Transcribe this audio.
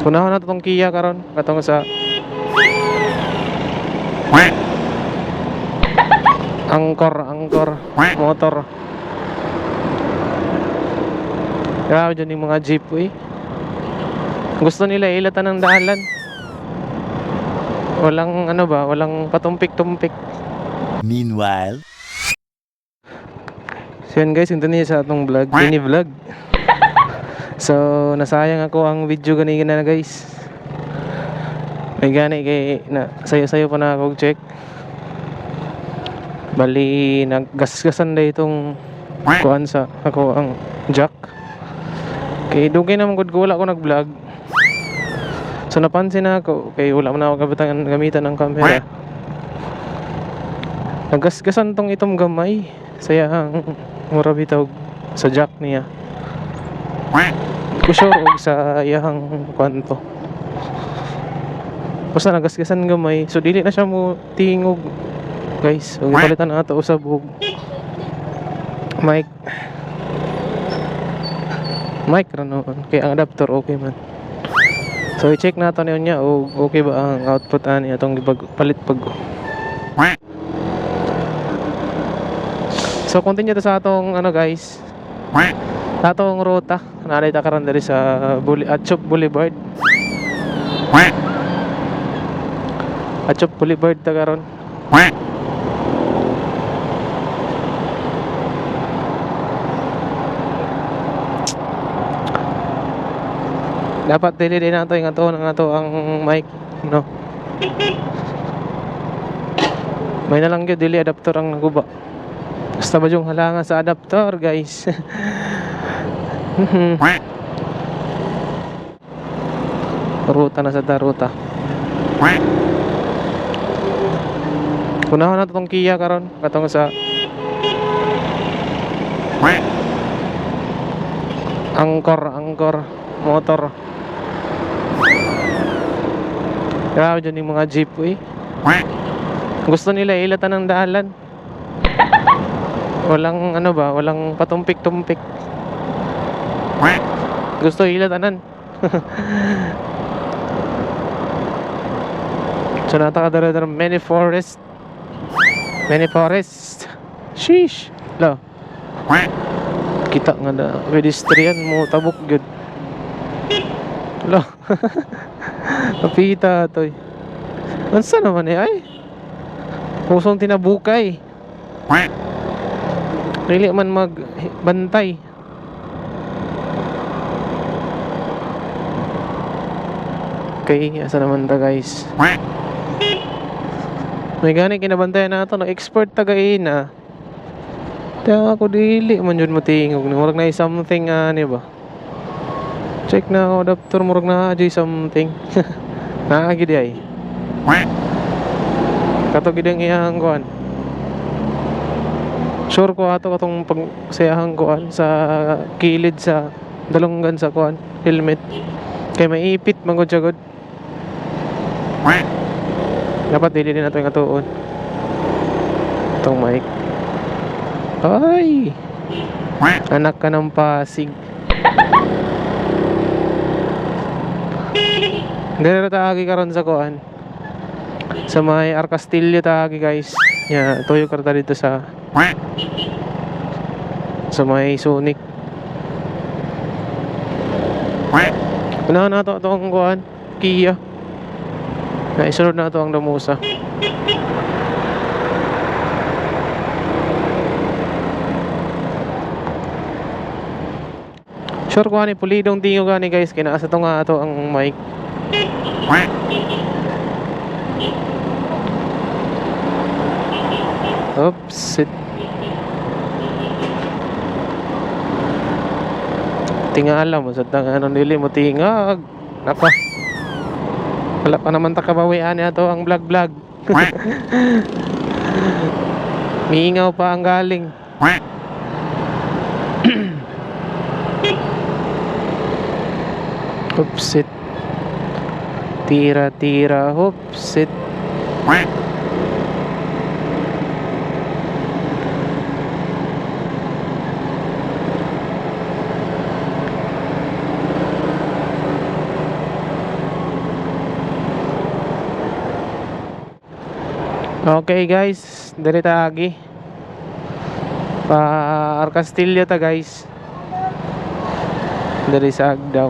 Unahan na itong Kia karon katong sa Angkor motor. Grabe dyan yung mga jeep eh. Gusto nila ilatan ng dalan. Walang ano ba, walang patumpik-tumpik. Meanwhile, So yan guys, ito niya sa atong vlog, mini-vlog. So, nasayang ako ang video ganina na guys. May gani kay na sayo-sayo pa na ako check. Bali naggasgasan na itong kuan sa ako ang jack. Kay dugay naman gud ko wala ko nag-vlog. So napansin na ako kay wala man ako gamitan ng camera. Naggasgasan tong itong gamay. Saya ang mura bitaw sa jack niya. Ko sure og sa iyang kwanto. Basta nagasgasan gamay, so dili na siya mo tingog. Guys, ug ipalitan na ato usab og mic ra noon kay ang adapter okay man. So i-check nato niya og okay ba ang output ani atong palit pag. So continue to sa atong ano guys. Sa atong ruta. Narita karon diri sa Atchop Boulevard. Atchop Boulevard ta karon. Dapat dili din nato yung ato ang mic, no. May na lang gyud dili adapter ang naguba. Basta ba yung halangan sa adapter, guys. Ruta na sa daruta. Unahan na itong Kia karon katong sa Angkor motor. Grabe dyan yung mga jeep eh. Gusto nila ilatan ng dalan. Walang ano ba, walang patumpik-tumpik. Gusto ilatanan. So natakadara many forest. Sheesh. Lo. Kita nga na pedestrian mo tabok gyud. Lo. Kapita toy. Unsa naman ay? Pusong tinabukay. Dili man magbantay. Okay, asa naman ta guys? May gani kinabantayan nato no expert taga-ina. Kaya ako dili man jud motingog ni murag na something ani ba. Check na ako adapter murag na ajoy something. Naa gid ay. Kato gid ang iyang kuan. Sure ko ato katong pagsayahang kuan sa kilid sa dalunggan sa kuan helmet. Kay maipit man gud siya gud. Dapat dili din nato yung atuon. Itong mic. Ay! Anak ka ng Pasig. Dere taagi karon sa kuan. Sa may Arcastillo taagi guys. Ya, tuyo karta dito sa may Sonic. Unahan na ito itong kuhan Kia. Naisunod na ito ang damusa. Sure ko ni pulidong tingo gani guys. Kinaasa ito nga ito ang mic. Oops, tingala mo sa ano nili mo tingag. Nako. Wala pa naman takabawian ato ang vlog. Miingaw pa ang galing. Hopsit. Tira, hopsit. Okay guys, diri ta agi. Pa Arcastillo ta guys. Diri sa Agdao.